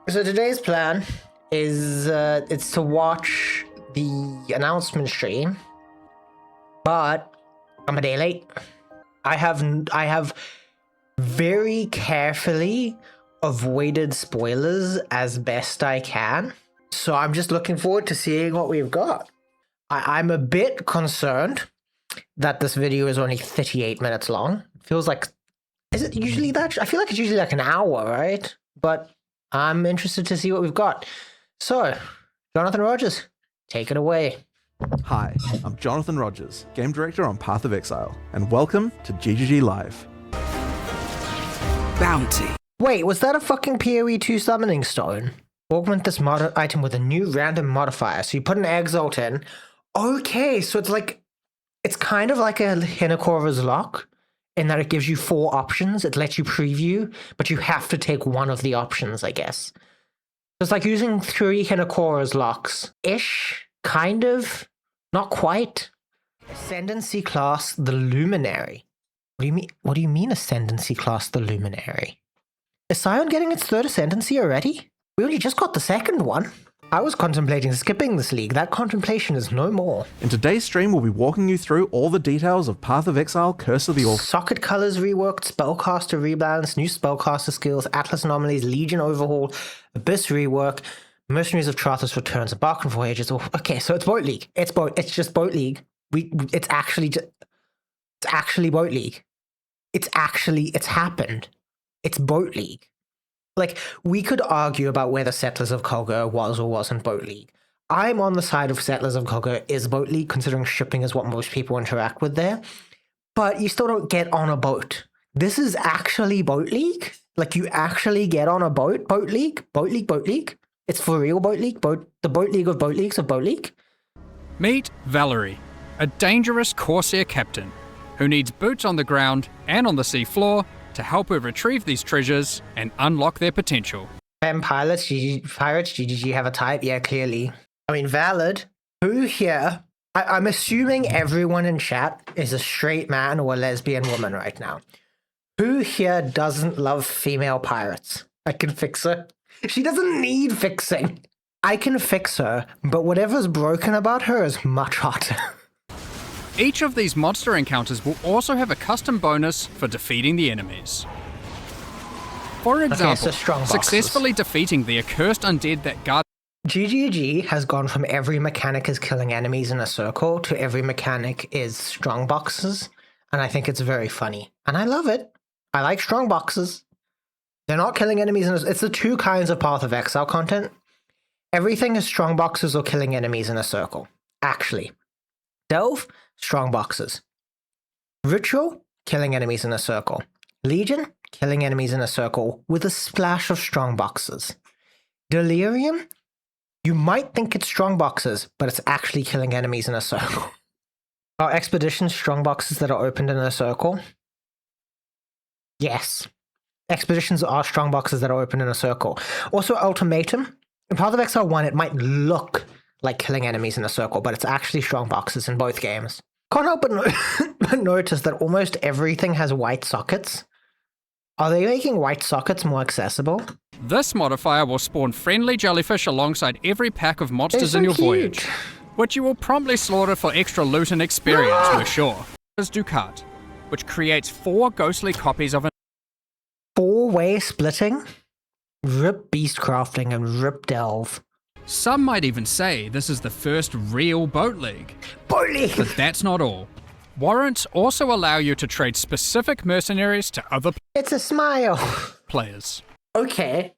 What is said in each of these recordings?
So today's plan is it's to watch the announcement stream, but I'm a day late. I have very carefully avoided spoilers as best I can. So I'm just looking forward to seeing what we've got. I'm a bit concerned that this video is only 38 minutes long. It feels like, is it usually that? I feel like it's usually like an hour, right? But I'm interested to see what we've got. So, Jonathan Rogers, take it away. Hi, I'm Jonathan Rogers, Game Director on Path of Exile, and welcome to GGG Live. Bounty. Wait, was that a fucking PoE 2 summoning stone? Augment this item with a new random modifier. So you put an exalt in. Okay, so it's kind of like a Hinakora's Lock in that it gives you 4 options. It lets you preview, but you have to take one of the options, I guess. It's like using 3 Hinakora's Locks-ish, kind of, not quite. Ascendancy class, the Luminary. What do you mean Ascendancy class, the Luminary? Is Scion getting its 3rd Ascendancy already? We only just got the 2nd one. I was contemplating skipping this league. That contemplation is no more. In today's stream, we'll be walking you through all the details of Path of Exile, Curse of the Orc. Socket colors reworked, spellcaster rebalance, new spellcaster skills, Atlas anomalies, Legion overhaul, Abyss rework, Mercenaries of Trathos returns, Barkin Voyages. Oh, okay, so it's Boat League. It's just Boat League. It's actually Boat League. It's happened. It's Boat League. Like, we could argue about whether Settlers of Kogger was or wasn't Boat League. I'm on the side of Settlers of Kogger is Boat League, considering shipping is what most people interact with there. But you still don't get on a boat. This is actually Boat League? Like, you actually get on a boat? Boat League? Boat League, Boat League? It's for real Boat League? The Boat League of Boat Leagues of Boat League? Meet Valerie, a dangerous Corsair captain who needs boots on the ground and on the sea floor to help her retrieve these treasures and unlock their potential. Pirates, GGG have a type? Yeah, clearly. I mean, valid. Who here? I'm assuming everyone in chat is a straight man or a lesbian woman right now. Who here doesn't love female pirates? I can fix her. She doesn't need fixing. I can fix her, but whatever's broken about her is much hotter. Each of these monster encounters will also have a custom bonus for defeating the enemies. For example, successfully defeating the accursed undead that guard GGG has gone from every mechanic is killing enemies in a circle to every mechanic is strong boxes, and I think it's very funny. And I love it. I like strong boxes. They're not killing enemies it's the 2 kinds of Path of Exile content. Everything is strong boxes or killing enemies in a circle. Actually. Delve, strong boxes. Ritual, killing enemies in a circle. Legion, killing enemies in a circle with a splash of strong boxes. Delirium, you might think it's strong boxes, but it's actually killing enemies in a circle. Are expeditions strong boxes that are opened in a circle? Yes. Expeditions are strong boxes that are opened in a circle. Also, Ultimatum. In Path of Exile 1, it might look like killing enemies in a circle, but it's actually strong boxes in both games. Can't help but notice that almost everything has white sockets. Are they making white sockets more accessible? This modifier will spawn friendly jellyfish alongside every pack of monsters in your voyage, which you will promptly slaughter for extra loot and experience, we're sure. Is Ducat, which creates 4 ghostly copies of an 4-way splitting? Rip beast crafting and rip delve. Some might even say this is the first real Boat League. Boat League! But that's not all. Warrants also allow you to trade specific mercenaries to other It's a smile! players. Okay.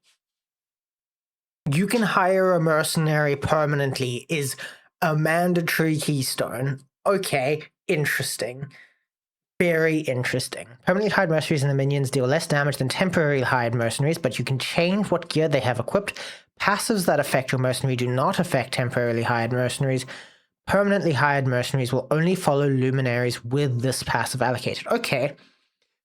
You can hire a mercenary permanently is a mandatory keystone. Okay, interesting. Very interesting. Permanently hired mercenaries and the minions deal less damage than temporarily hired mercenaries, but you can change what gear they have equipped. Passives that affect your mercenary do not affect temporarily hired mercenaries. Permanently hired mercenaries will only follow luminaries with this passive allocated. Okay.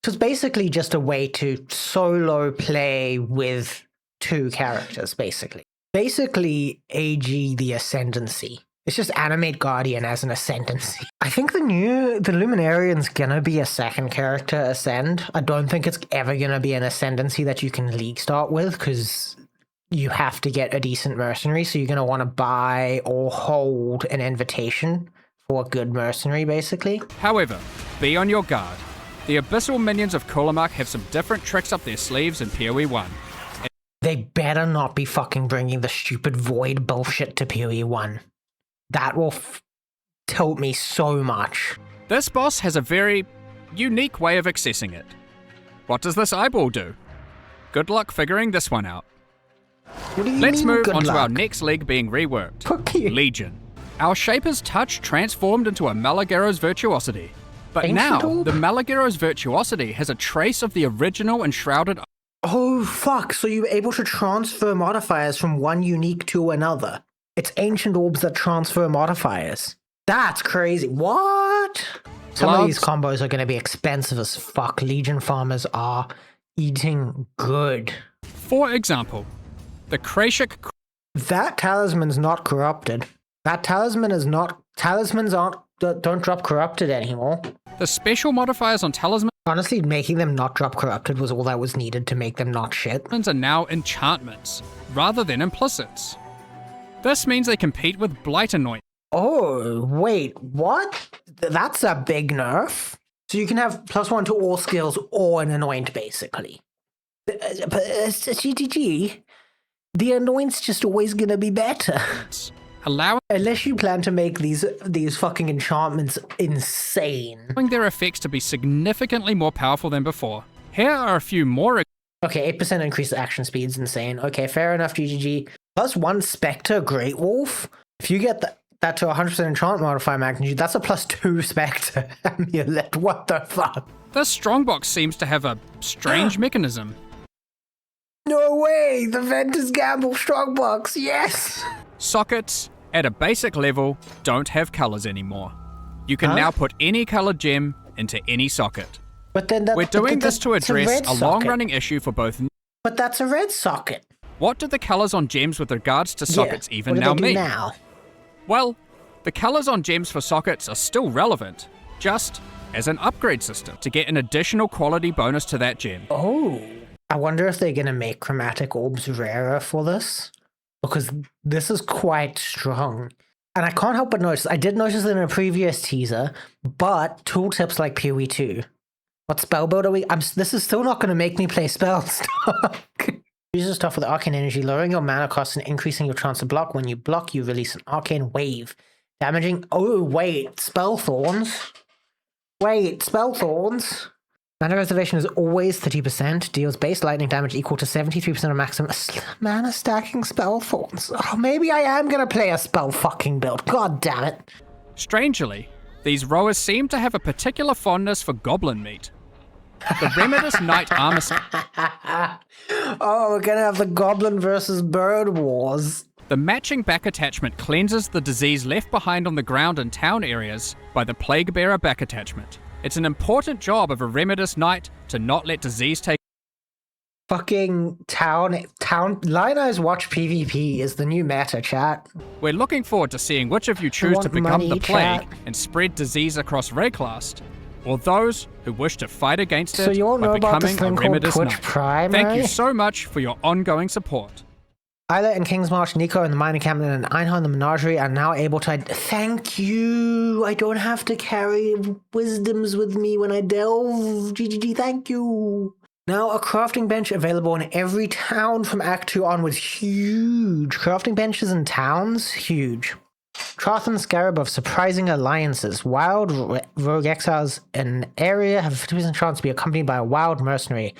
So it's basically just a way to solo play with 2 characters, basically. Basically, AG the Ascendancy. It's just Animate Guardian as an Ascendancy. I think the Luminarian's gonna be a 2nd character ascend. I don't think it's ever gonna be an Ascendancy that you can League start with, because you have to get a decent mercenary, so you're going to want to buy or hold an invitation for a good mercenary, basically. However, be on your guard. The abyssal minions of Kulamak have some different tricks up their sleeves in PoE 1. They better not be fucking bringing the stupid void bullshit to PoE 1. That will tilt me so much. This boss has a very unique way of accessing it. What does this eyeball do? Good luck figuring this one out. What do you Let's mean, move good on to our luck? next league being reworked. Fuck you. Legion. Our Shaper's touch transformed into a Malagero's virtuosity. But Ancient now, orb? the Malagero's virtuosity has a trace of the original enshrouded. Oh, fuck. So you're able to transfer modifiers from one unique to another. It's ancient orbs that transfer modifiers. That's crazy. What? Some of these combos are going to be expensive as fuck. Legion farmers are eating good. For example, the Krashik. That talisman's not corrupted. That talisman is not. Talismans don't drop corrupted anymore. The special modifiers on talismans Honestly, making them not drop corrupted was all that was needed to make them not shit. are now enchantments, rather than implicits. This means they compete with Blight Anoint. Oh, wait, what? That's a big nerf. So you can have +1 to all skills or an anoint, basically. But GGG, the anoint's just always gonna be better. Allowing Unless you plan to make these fucking enchantments insane. their effects to be significantly more powerful than before. Here are a few more. Okay, 8% increased action speed's insane. Okay, fair enough, GGG. +1 Spectre Great Wolf. If you get that to 100% enchant modifier magnitude, that's a +2 Spectre amulet. What the fuck? This strongbox seems to have a strange mechanism. No way! The Ventus Gamble Strongbox, yes! Sockets, at a basic level, don't have colors anymore. You can Huh? now put any colored gem into any socket. But then We're doing this to that's a address red a socket. long-running issue for both. But that's a red socket. What do the colors on gems with regards to sockets Yeah, even what do now they do mean? now? Well, the colors on gems for sockets are still relevant, just as an upgrade system to get an additional quality bonus to that gem. Oh. I wonder if they're going to make chromatic orbs rarer for this. Because this is quite strong. And I can't help but notice, I did notice it in a previous teaser, but tooltips like PoE 2. What spell build are we? This is still not going to make me play Spellstock. Use the stuff with arcane energy, lowering your mana cost and increasing your chance to block. When you block, you release an arcane wave. Damaging. Oh, wait. Spell thorns? Wait, spell thorns? Mana reservation is always 30%. Deals base lightning damage equal to 73% of maximum mana stacking spell thorns. Oh, maybe I am going to play a spell fucking build. God damn it. Strangely, these rowers seem to have a particular fondness for goblin meat. The Remedis Knight Armor Oh, we're going to have the goblin versus bird wars. The matching back attachment cleanses the disease left behind on the ground in town areas by the Plague Bearer back attachment. It's an important job of a Remedis Knight to not let disease take. Fucking town. Lion Eyes Watch PvP is the new meta, chat. We're looking forward to seeing which of you choose to want become money, the plague chat. and spread disease across Rayclast, or those who wish to fight against it So you all by know about becoming this a thing called Remedis Twitch Knight. Prime, Thank right? you so much for your ongoing support. Isla and Kingsmarsh, Nico and the Mining Captain, and Einhorn the Menagerie are now able to... Thank you! I don't have to carry wisdoms with me when I delve. GGG, thank you! Now a crafting bench available in every town from Act 2 onwards. Huge! Crafting benches in towns? Huge. Trothan Scarab of surprising alliances. Wild rogue exiles in an area have a 50% chance to be accompanied by a wild mercenary.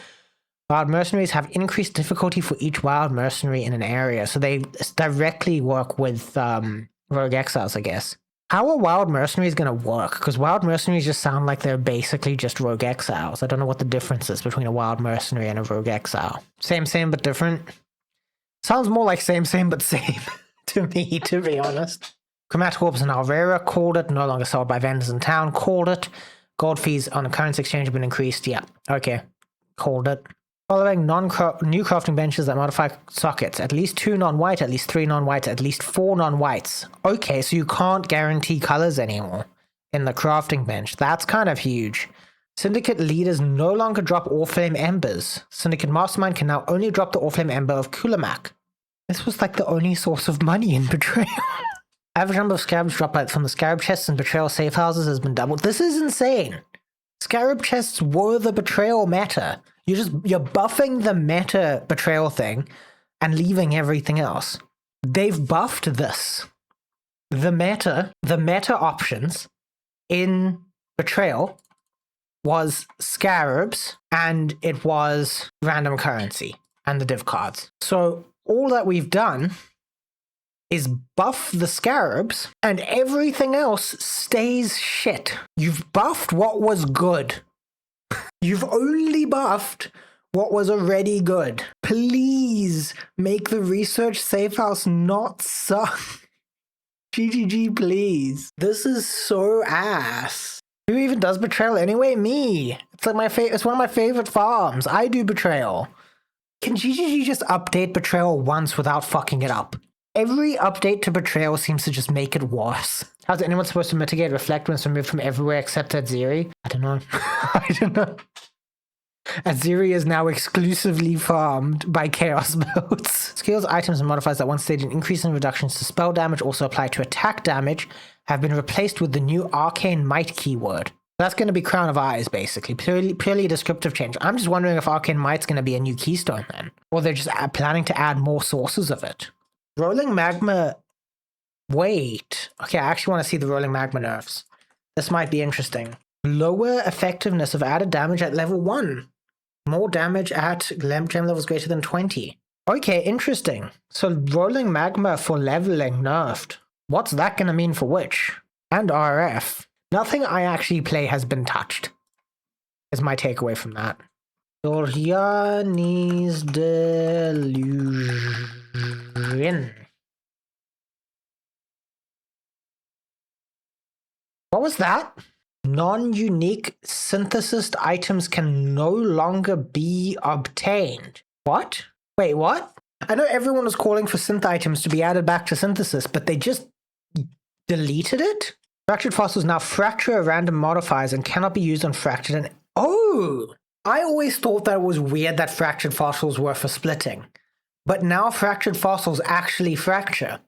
Wild mercenaries have increased difficulty for each wild mercenary in an area, so they directly work with rogue exiles, I guess. How are wild mercenaries going to work? Because wild mercenaries just sound like they're basically just rogue exiles. I don't know what the difference is between a wild mercenary and a rogue exile. Same, but different. Sounds more like same, but same to me, to be honest. Chromatic orbs in Alvera, called it. No longer sold by vendors in town, called it. Gold fees on the currency exchange have been increased. Yeah, okay, called it. Following new crafting benches that modify sockets. At least 2 non-white, at least 3 non-white, at least 4 non-whites. Okay, so you can't guarantee colors anymore in the crafting bench. That's kind of huge. Syndicate leaders no longer drop Orflame Embers. Syndicate Mastermind can now only drop the Orflame Ember of Kulamak. This was like the only source of money in Betrayal. Average number of scarabs dropped from the scarab chests and Betrayal safe houses has been doubled. This is insane. Scarab chests were the Betrayal meta. You're buffing the meta Betrayal thing and leaving everything else. They've buffed this. The meta options in Betrayal was scarabs and it was random currency and the div cards. So all that we've done is buff the scarabs and everything else stays shit. You've buffed what was good. You've only buffed what was already good. Please make the research safe house not suck. GGG, please. This is so ass. Who even does Betrayal anyway? Me. It's like it's one of my favorite farms. I do Betrayal. Can GGG just update Betrayal once without fucking it up? Every update to Betrayal seems to just make it worse. How's anyone supposed to mitigate Reflect when it's removed from everywhere except Aziri? I don't know. I don't know. Aziri is now exclusively farmed by Chaos builds. Skills, items, and modifiers that once stated increase and reductions to spell damage also apply to attack damage have been replaced with the new Arcane Might keyword. That's going to be Crown of Eyes, basically. Purely a descriptive change. I'm just wondering if Arcane Might's going to be a new keystone then. Or they're just planning to add more sources of it. Rolling Magma... Wait. Okay, I actually want to see the Rolling Magma nerfs. This might be interesting. Lower effectiveness of added damage at level 1. More damage at gem levels greater than 20. Okay, interesting. So Rolling Magma for leveling nerfed. What's that going to mean for Witch? And RF. Nothing I actually play has been touched. Is my takeaway from that. Doriani's Delusion. What was that? Non-unique synthesized items can no longer be obtained. What? Wait, what? I know everyone was calling for synth items to be added back to synthesis, but they just deleted it? Fractured fossils now fracture random modifiers and cannot be used on fractured and... Oh! I always thought that it was weird that fractured fossils were for splitting. But now fractured fossils actually fracture.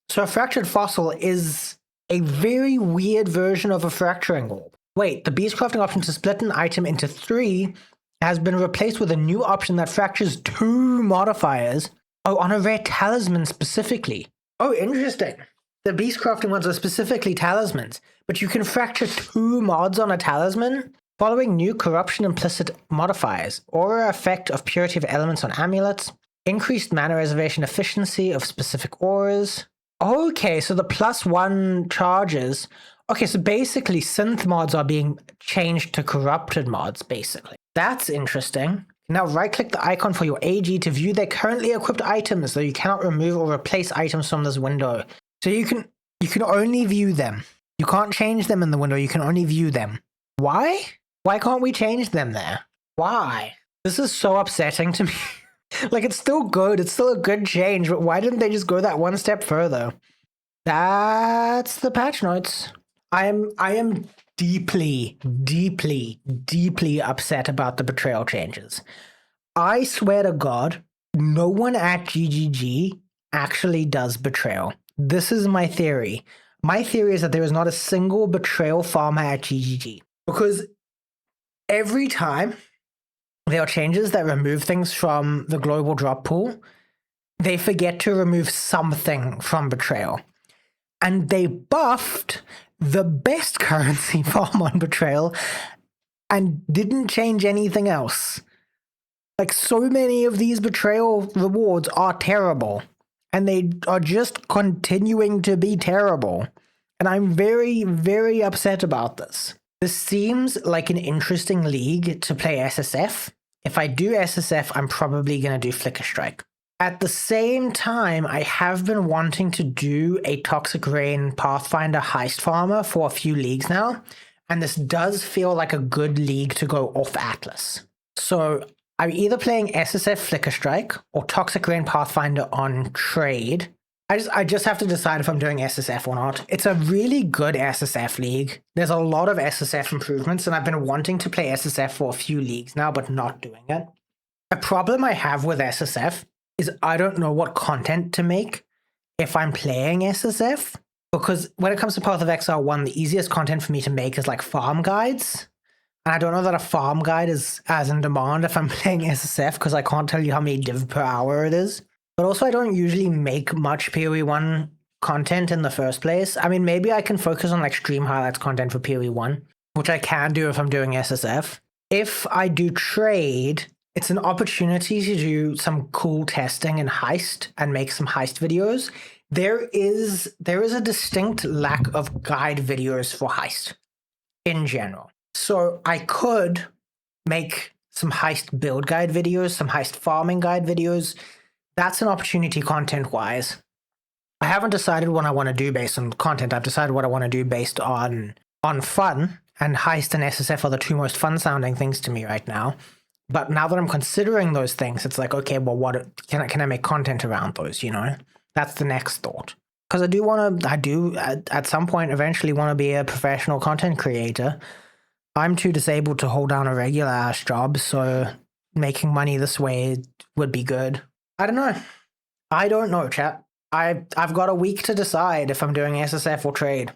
So a fractured fossil is a very weird version of a fracturing orb. Wait, the beast crafting option to split an item into 3 has been replaced with a new option that fractures 2 modifiers. Oh, on a rare talisman specifically. Oh, interesting. The beast crafting ones are specifically talismans, but you can fracture 2 mods on a talisman. Following new corruption implicit modifiers, aura effect of purity of elements on amulets, increased mana reservation efficiency of specific auras. Okay, so the +1 charges. Okay, so basically synth mods are being changed to corrupted mods, basically. That's interesting. Now right-click the icon for your AG to view their currently equipped items, though you cannot remove or replace items from this window. So you can only view them. You can't change them in the window, you can only view them. Why? Why can't we change them there? Why? This is so upsetting to me. Like, it's still good, it's still a good change, but why didn't they just go that one step further? That's the patch notes. I am deeply, deeply, deeply upset about the Betrayal changes. I swear to God, no one at GGG actually does Betrayal. This is my theory. My theory is that there is not a single Betrayal farmer at GGG. Because every time there are changes that remove things from the global drop pool, they forget to remove something from Betrayal. And they buffed the best currency farm on Betrayal and didn't change anything else. Like, so many of these Betrayal rewards are terrible. And they are just continuing to be terrible. And I'm very, very upset about this. This seems like an interesting league to play SSF. If I do SSF, I'm probably going to do Flicker Strike. At the same time, I have been wanting to do a Toxic Rain Pathfinder heist farmer for a few leagues now, and this does feel like a good league to go off Atlas. So I'm either playing SSF Flicker Strike or Toxic Rain Pathfinder on trade. I just have to decide if I'm doing SSF or not. It's a really good SSF league. There's a lot of SSF improvements, and I've been wanting to play SSF for a few leagues now, but not doing it. A problem I have with SSF is I don't know what content to make if I'm playing SSF. Because when it comes to Path of Exile 1, the easiest content for me to make is like farm guides. And I don't know that a farm guide is as in demand if I'm playing SSF because I can't tell you how many div per hour it is. But also I don't usually make much PoE 1 content in the first place. I mean, maybe I can focus on like stream highlights content for PoE 1, which I can do if I'm doing SSF. If I do trade, it's an opportunity to do some cool testing in Heist and make some Heist videos. There is a distinct lack of guide videos for Heist in general. So I could make some Heist build guide videos, some Heist farming guide videos. That's an opportunity content-wise. I haven't decided what I want to do based on content. I've decided what I want to do based on fun, and Heist and SSF are the two most fun-sounding things to me right now. But now that I'm considering those things, it's like, okay, well, what can I make content around those, you know? That's the next thought. Because I do at some point eventually want to be a professional content creator. I'm too disabled to hold down a regular ass job, so making money this way would be good. I don't know, chat. I've got a week to decide if I'm doing SSF or trade.